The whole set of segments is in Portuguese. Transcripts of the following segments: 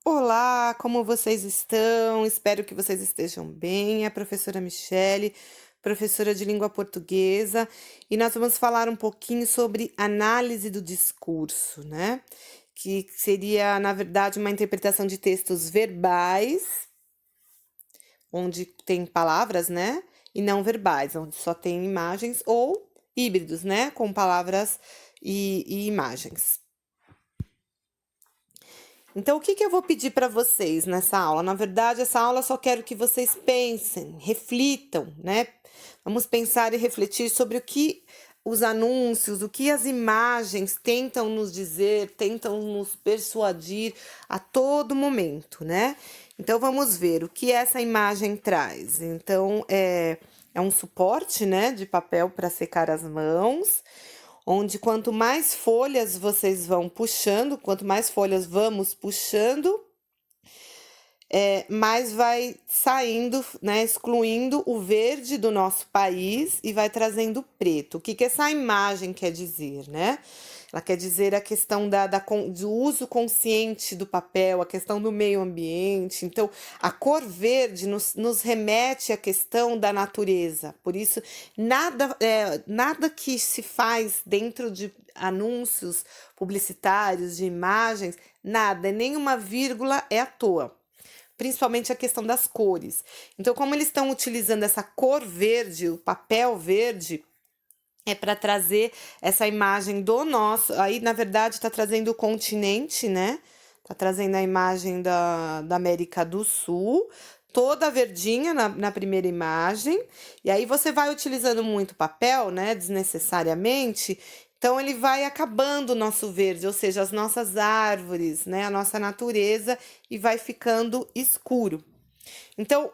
Olá, como vocês estão? Espero que vocês estejam bem. É a professora Michele, professora de língua portuguesa, e nós vamos falar um pouquinho sobre análise do discurso, né? Que seria, na verdade, uma interpretação de textos verbais, onde tem palavras, né? E não verbais, onde só tem imagens, ou híbridos, né? Com palavras e imagens. Então, o que eu vou pedir para vocês nessa aula? Na verdade, essa aula eu só quero que vocês pensem, reflitam, né? Vamos pensar e refletir sobre o que os anúncios, o que as imagens tentam nos dizer, tentam nos persuadir a todo momento, né? Então, vamos ver o que essa imagem traz. Então, é um suporte, né, de papel para secar as mãos, onde quanto mais folhas vocês vão puxando, quanto mais folhas vamos puxando, mais vai saindo, né, excluindo o verde do nosso país e vai trazendo o preto. O que essa imagem quer dizer, né? Ela quer dizer a questão do uso consciente do papel, a questão do meio ambiente. Então, a cor verde nos remete à questão da natureza. Por isso, nada que se faz dentro de anúncios publicitários, de imagens, nada, nenhuma vírgula é à toa. Principalmente a questão das cores. Então, como eles estão utilizando essa cor verde, o papel verde, é para trazer essa imagem do nosso. Aí, na verdade, está trazendo o continente, né? Está trazendo a imagem da América do Sul, toda verdinha na primeira imagem. E aí você vai utilizando muito papel, né? Desnecessariamente. Então, ele vai acabando o nosso verde, ou seja, as nossas árvores, né? A nossa natureza, e vai ficando escuro. Então,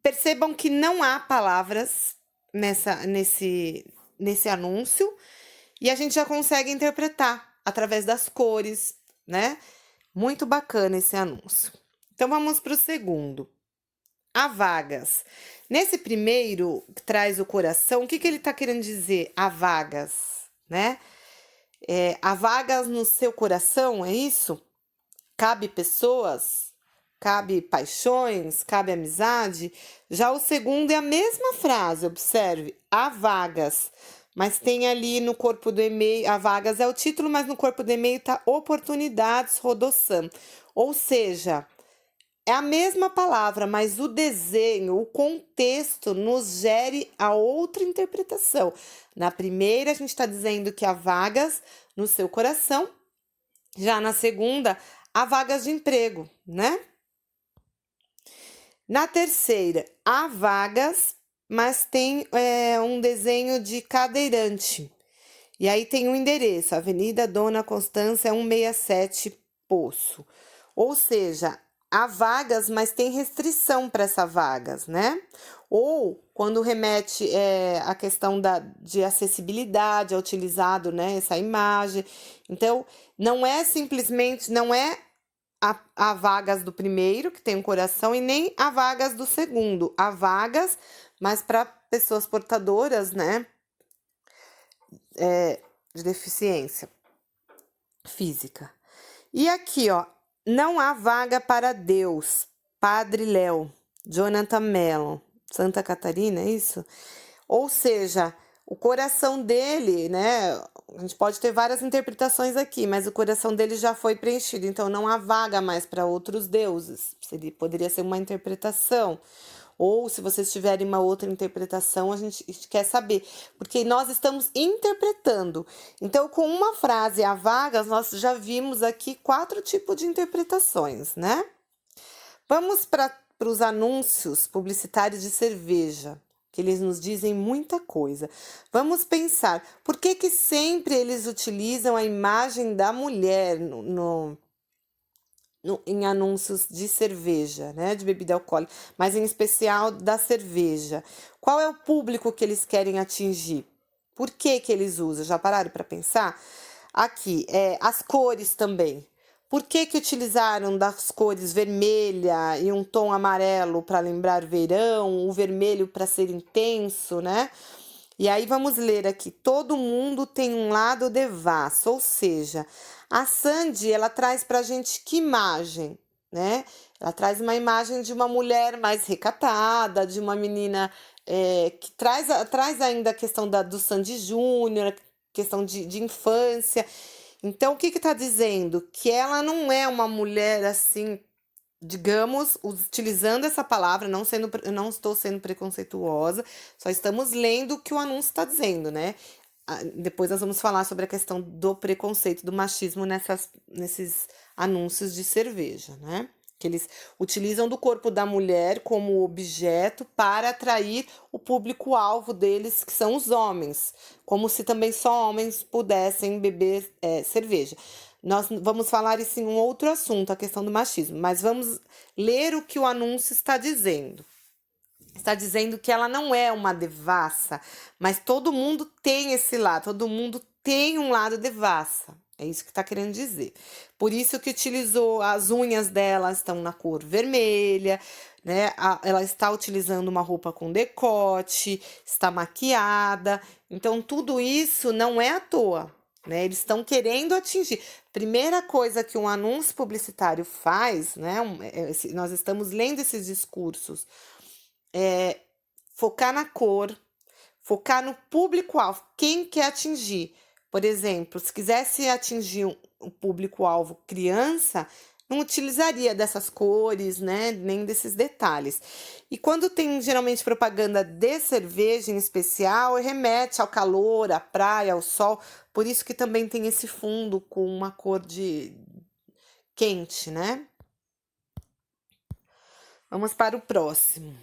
percebam que não há palavras nesse anúncio, e a gente já consegue interpretar através das cores, né? Muito bacana esse anúncio. Então, vamos para o segundo. Há vagas. Nesse primeiro, que traz o coração, o que ele está querendo dizer? Há vagas, né? Há vagas no seu coração, é isso? Cabe pessoas? Cabe paixões, cabe amizade. Já o segundo é a mesma frase, observe, há vagas, mas tem ali no corpo do e-mail, há vagas é o título, mas no corpo do e-mail tá oportunidades Rodossam. Ou seja, é a mesma palavra, mas o desenho, o contexto nos gere a outra interpretação. Na primeira, a gente está dizendo que há vagas no seu coração, já na segunda, há vagas de emprego, né? Na terceira, há vagas, mas tem um desenho de cadeirante. E aí tem um endereço, Avenida Dona Constância 167 Poço. Ou seja, há vagas, mas tem restrição para essas vagas, né? Ou quando remete a questão de acessibilidade, é utilizado, né, essa imagem. Então, não é simplesmente, não é há vagas do primeiro, que tem um coração, e nem há vagas do segundo. Há vagas, mas para pessoas portadoras, né, de deficiência física. E aqui, ó, não há vaga para Deus, Padre Léo, Jonathan Mellon, Santa Catarina, é isso? Ou seja, o coração dele, né? A gente pode ter várias interpretações aqui, mas o coração dele já foi preenchido, então não há vaga mais para outros deuses. Poderia ser uma interpretação. Ou se vocês tiverem uma outra interpretação, a gente quer saber, porque nós estamos interpretando. Então, com uma frase há vagas, nós já vimos aqui 4 tipos de interpretações, né? Vamos para os anúncios publicitários de cerveja, que eles nos dizem muita coisa. Vamos pensar, por que sempre eles utilizam a imagem da mulher em anúncios de cerveja, né, de bebida alcoólica, mas em especial da cerveja? Qual é o público que eles querem atingir? Por que eles usam? Já pararam para pensar? Aqui, as cores também. Por que utilizaram das cores vermelha e um tom amarelo para lembrar verão, o vermelho para ser intenso, né? E aí vamos ler aqui, todo mundo tem um lado devasso, ou seja, a Sandy, ela traz para a gente que imagem? né? Ela traz uma imagem de uma mulher mais recatada, de uma menina que traz ainda a questão do Sandy Júnior, questão de infância. Então, o que está dizendo? Que ela não é uma mulher assim, digamos, utilizando essa palavra, não estou sendo preconceituosa, só estamos lendo o que o anúncio está dizendo, né? Depois nós vamos falar sobre a questão do preconceito, do machismo nesses anúncios de cerveja, né? Que eles utilizam do corpo da mulher como objeto para atrair o público-alvo deles, que são os homens, como se também só homens pudessem beber cerveja. Nós vamos falar isso em um outro assunto, a questão do machismo, mas vamos ler o que o anúncio está dizendo. Está dizendo que ela não é uma devassa, mas todo mundo tem esse lado, todo mundo tem um lado devassa. É isso que está querendo dizer. Por isso que utilizou as unhas dela estão na cor vermelha, né? Ela está utilizando uma roupa com decote, está maquiada. Então, tudo isso não é à toa, né? Eles estão querendo atingir. Primeira coisa que um anúncio publicitário faz, né? Nós estamos lendo esses discursos. Focar na cor, focar no público-alvo, quem quer atingir. Por exemplo, se quisesse atingir um público-alvo criança, não utilizaria dessas cores, né, nem desses detalhes. E quando tem geralmente propaganda de cerveja em especial, remete ao calor, à praia, ao sol, por isso que também tem esse fundo com uma cor de quente, né? Vamos para o próximo.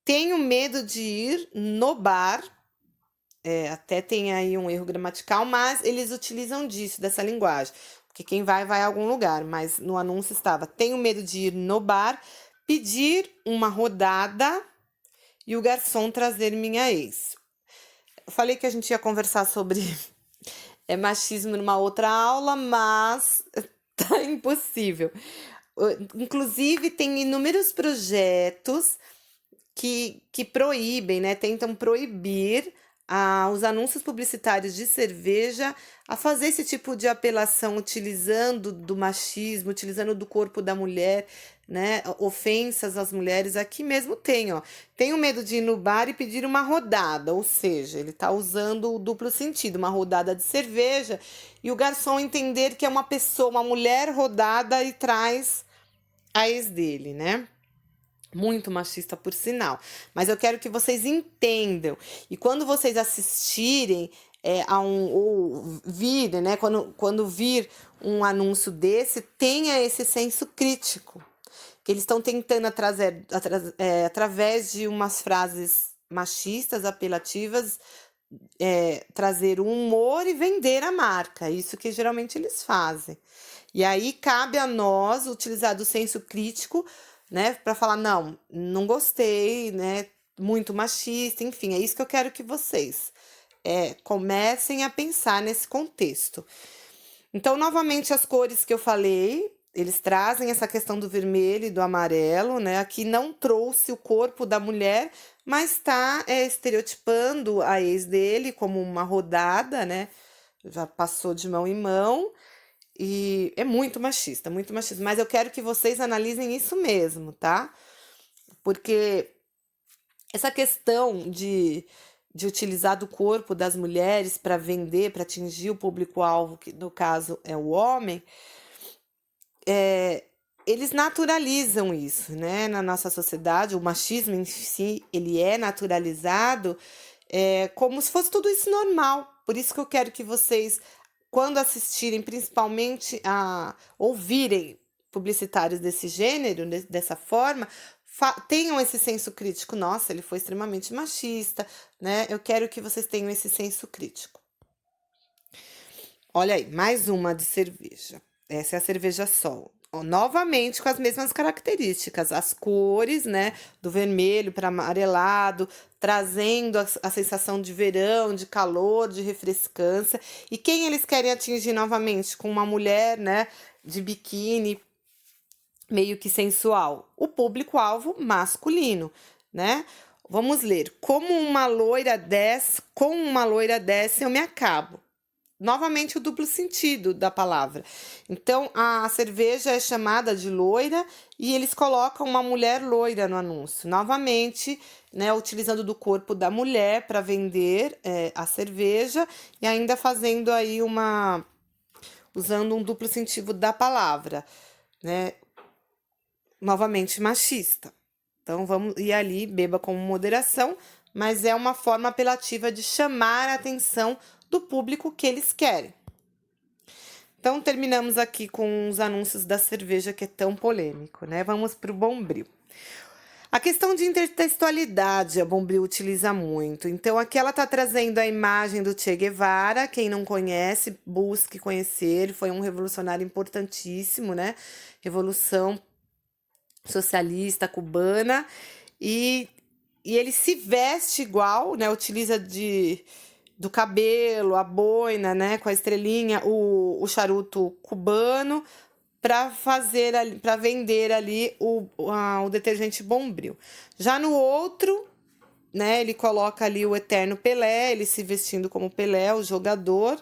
Tenho medo de ir no bar. Até tem aí um erro gramatical, mas eles utilizam dessa linguagem. Porque quem vai a algum lugar. Mas no anúncio estava: tenho medo de ir no bar, pedir uma rodada e o garçom trazer minha ex. Eu falei que a gente ia conversar sobre machismo numa outra aula, mas tá impossível. Inclusive, tem inúmeros projetos que proíbem, né? Tentam proibir os anúncios publicitários de cerveja a fazer esse tipo de apelação, utilizando do machismo, utilizando do corpo da mulher, né? Ofensas às mulheres. Aqui mesmo tem, ó. Tenho medo de ir no bar e pedir uma rodada, ou seja, ele está usando o duplo sentido, uma rodada de cerveja, e o garçom entender que é uma pessoa, uma mulher rodada e traz a ex dele, né? Muito machista, por sinal. Mas eu quero que vocês entendam. E quando vocês assistirem ou virem, né? Quando vir um anúncio desse, tenha esse senso crítico. Que eles estão tentando, através de umas frases machistas, apelativas, trazer o humor e vender a marca. Isso que geralmente eles fazem. E aí cabe a nós utilizar do senso crítico, né, para falar, não gostei, né, muito machista, enfim, é isso que eu quero que vocês comecem a pensar nesse contexto. Então, novamente, as cores que eu falei, eles trazem essa questão do vermelho e do amarelo, né, aqui não trouxe o corpo da mulher, mas está estereotipando a ex dele como uma rodada, né, já passou de mão em mão, e é muito machista, mas eu quero que vocês analisem isso mesmo, tá? Porque essa questão de utilizar do corpo das mulheres para vender, para atingir o público-alvo, que no caso é o homem, eles naturalizam isso, né? Na nossa sociedade, o machismo em si, ele é naturalizado como se fosse tudo isso normal. Por isso que eu quero que vocês, quando assistirem, principalmente a ouvirem publicitários desse gênero, dessa forma, tenham esse senso crítico. Nossa, ele foi extremamente machista, né? Eu quero que vocês tenham esse senso crítico. Olha aí, mais uma de cerveja. Essa é a cerveja Sol. Novamente com as mesmas características, as cores, né, do vermelho para amarelado, trazendo a sensação de verão, de calor, de refrescância. E quem eles querem atingir novamente? Com uma mulher, né, de biquíni, meio que sensual. O público-alvo masculino, né? Vamos ler. Com uma loira dessa eu me acabo. novamente o duplo sentido da palavra. Então, a cerveja é chamada de loira e eles colocam uma mulher loira no anúncio. Novamente, né, utilizando do corpo da mulher para vender a cerveja e ainda fazendo aí usando um duplo sentido da palavra, né? Novamente machista. Então, vamos ir ali, beba com moderação, mas é uma forma apelativa de chamar a atenção do público que eles querem. Então, terminamos aqui com os anúncios da cerveja, que é tão polêmico, né? Vamos para o Bombril. A questão de intertextualidade, a Bombril utiliza muito. Então, aqui ela está trazendo a imagem do Che Guevara. Quem não conhece, busque conhecer. Ele foi um revolucionário importantíssimo, né? Revolução socialista cubana. E ele se veste igual, né? Utiliza do cabelo, a boina, né? Com a estrelinha, o charuto cubano, para vender ali o detergente Bombril. Já no outro, né? Ele coloca ali o eterno Pelé, ele se vestindo como Pelé, o jogador.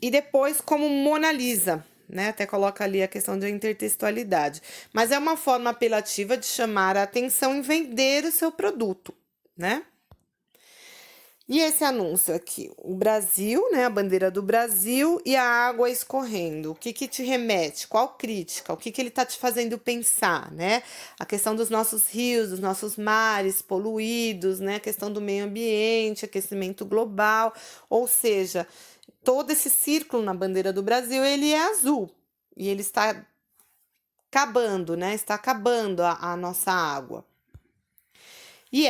E depois como Mona Lisa, né? Até coloca ali a questão da intertextualidade. Mas é uma forma apelativa de chamar a atenção e vender o seu produto, né? E esse anúncio aqui, o Brasil, né? A bandeira do Brasil e a água escorrendo. O que te remete? Qual crítica? O que ele tá te fazendo pensar, né? A questão dos nossos rios, dos nossos mares poluídos, né? A questão do meio ambiente, aquecimento global. Ou seja, todo esse círculo na bandeira do Brasil, ele é azul. E ele está acabando, né? Está acabando a nossa água. E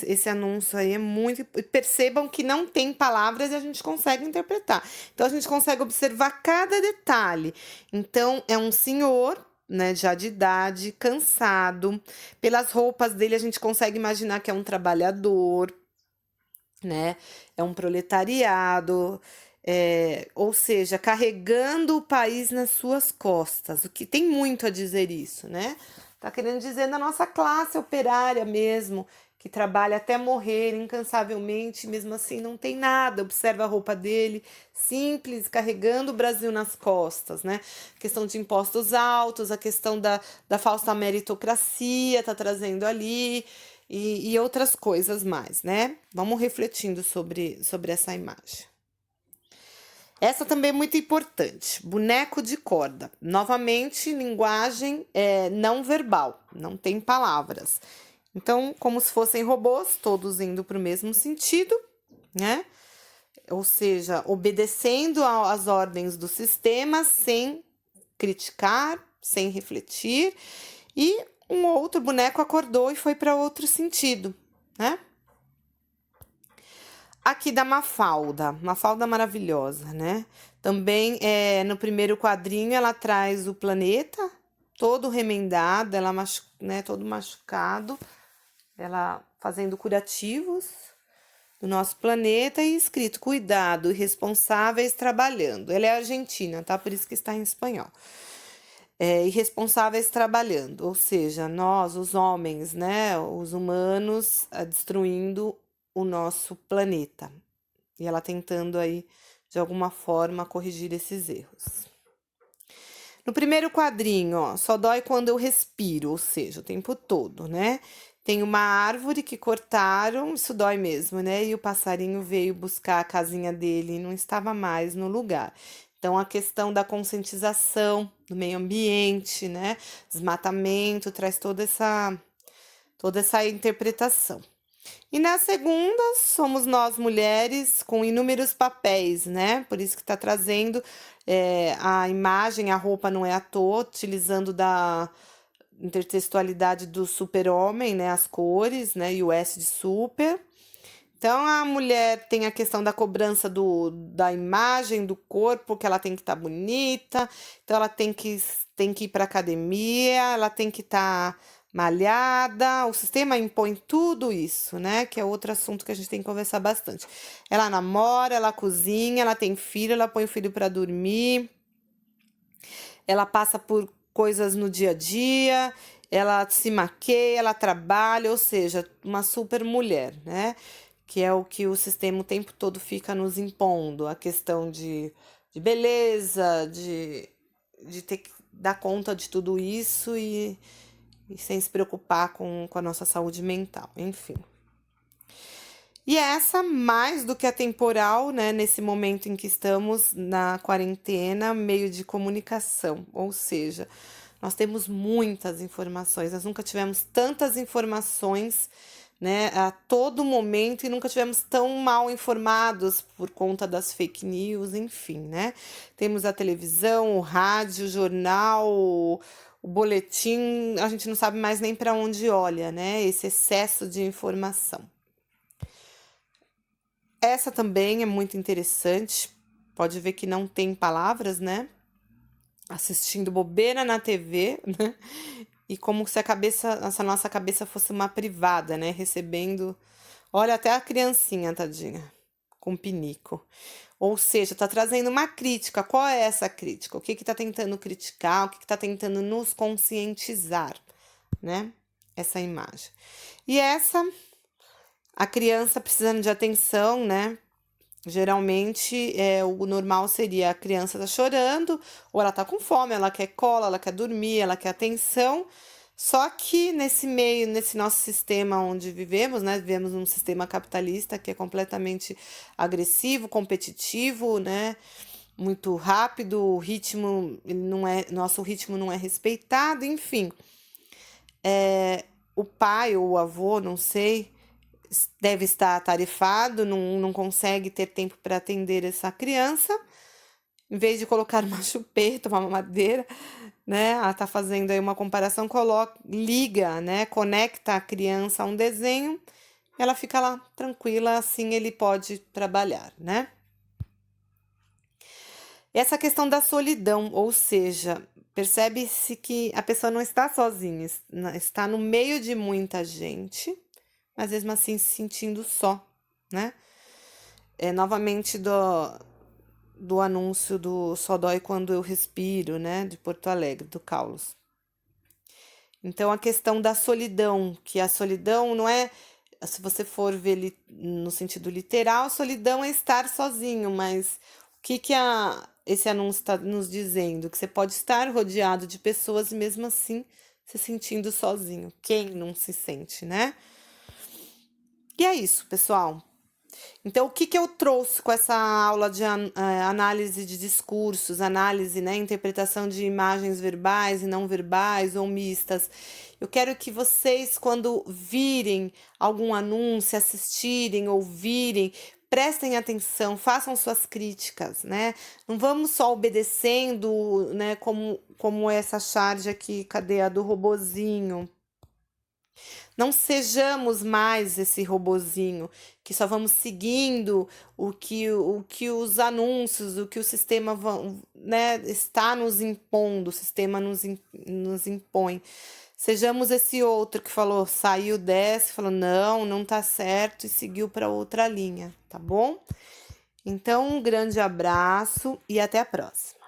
esse anúncio aí é muito... Percebam que não tem palavras e a gente consegue interpretar. Então, a gente consegue observar cada detalhe. Então, é um senhor, né, já de idade, cansado. Pelas roupas dele, a gente consegue imaginar que é um trabalhador, né? É um proletariado, ou seja, carregando o país nas suas costas. O que tem muito a dizer isso, né? Tá querendo dizer da nossa classe operária mesmo, que trabalha até morrer incansavelmente, mesmo assim não tem nada. Observa a roupa dele, simples, carregando o Brasil nas costas, né? A questão de impostos altos, a questão da falsa meritocracia, tá trazendo ali, e outras coisas mais, né? Vamos refletindo sobre essa imagem. Essa também é muito importante. Boneco de corda. Novamente, linguagem não verbal, não tem palavras. Então, como se fossem robôs, todos indo para o mesmo sentido, né? Ou seja, obedecendo às ordens do sistema sem criticar, sem refletir. E um outro boneco acordou e foi para outro sentido, né? Aqui da Mafalda maravilhosa, né? Também no primeiro quadrinho ela traz o planeta todo remendado, ela né, todo machucado, ela fazendo curativos do nosso planeta e escrito cuidado, irresponsáveis trabalhando. Ela é argentina, tá? Por isso que está em espanhol. Irresponsáveis trabalhando, ou seja, nós, os homens, né, os humanos, destruindo o nosso planeta. E ela tentando aí, de alguma forma, corrigir esses erros. No primeiro quadrinho, ó, só dói quando eu respiro, ou seja, o tempo todo, né? Tem uma árvore que cortaram, isso dói mesmo, né? E o passarinho veio buscar a casinha dele e não estava mais no lugar. Então, a questão da conscientização do meio ambiente, né? Desmatamento, traz toda essa interpretação. E na segunda, somos nós mulheres com inúmeros papéis, né? Por isso que está trazendo a imagem, a roupa não é à toa, utilizando da intertextualidade do super-homem, né? As cores, né? E o S de super. Então, a mulher tem a questão da cobrança da imagem, do corpo, que ela tem que estar bonita. Então, ela tem que ir para academia, ela tem que estar malhada. O sistema impõe tudo isso, né? Que é outro assunto que a gente tem que conversar bastante. Ela namora, ela cozinha, ela tem filho, ela põe o filho para dormir. Ela passa por coisas no dia a dia, ela se maqueia, ela trabalha, ou seja, uma super mulher, né? que é o que o sistema o tempo todo fica nos impondo, a questão de beleza, de ter que dar conta de tudo isso e sem se preocupar com a nossa saúde mental, enfim. E essa, mais do que atemporal, né, nesse momento em que estamos na quarentena, meio de comunicação, ou seja, nós temos muitas informações, nós nunca tivemos tantas informações, né, a todo momento e nunca tivemos tão mal informados por conta das fake news, enfim, né? Temos a televisão, o rádio, o jornal, o boletim, a gente não sabe mais nem para onde olha, né? Esse excesso de informação. Essa também é muito interessante, pode ver que não tem palavras, né? Assistindo bobeira na TV, né? E como se essa nossa cabeça fosse uma privada, né? Recebendo, olha, até a criancinha, tadinha, com pinico. Ou seja, tá trazendo uma crítica. Qual é essa crítica? O que tá tentando criticar? O que tá tentando nos conscientizar, né? Essa imagem. E a criança precisando de atenção, né? Geralmente, o normal seria a criança tá chorando, ou ela tá com fome, ela quer cola, ela quer dormir, ela quer atenção. Só que nesse meio, nesse nosso sistema onde vivemos, né? Vivemos num sistema capitalista que é completamente agressivo, competitivo, né? Muito rápido, o ritmo nosso ritmo não é respeitado, enfim. O pai ou o avô, não sei, deve estar atarefado, não consegue ter tempo para atender essa criança. Em vez de colocar uma chupeta, uma mamadeira, né? Ela tá fazendo aí uma comparação, liga, né? Conecta a criança a um desenho, ela fica lá tranquila, assim ele pode trabalhar, né? Essa questão da solidão, ou seja, percebe-se que a pessoa não está sozinha, está no meio de muita gente, mas mesmo assim se sentindo só, né? Novamente do anúncio do Só Dói Quando Eu Respiro, né? De Porto Alegre, do Carlos. Então, a questão da solidão, que a solidão não é, se você for ver no sentido literal, solidão é estar sozinho, mas o que esse anúncio está nos dizendo? Que você pode estar rodeado de pessoas e mesmo assim se sentindo sozinho. Quem não se sente, né? E é isso, pessoal. Então, o que eu trouxe com essa aula de análise de discursos, análise, né, interpretação de imagens verbais e não verbais ou mistas? Eu quero que vocês, quando virem algum anúncio, assistirem, ouvirem, prestem atenção, façam suas críticas, né? Não vamos só obedecendo, né, como essa charge aqui, cadê a do robozinho? Não sejamos mais esse robozinho que só vamos seguindo o que os anúncios, o que o sistema né, está nos impondo, o sistema nos impõe. Sejamos esse outro que falou, saiu dessa, falou não tá certo e seguiu para outra linha, tá bom? Então, um grande abraço e até a próxima.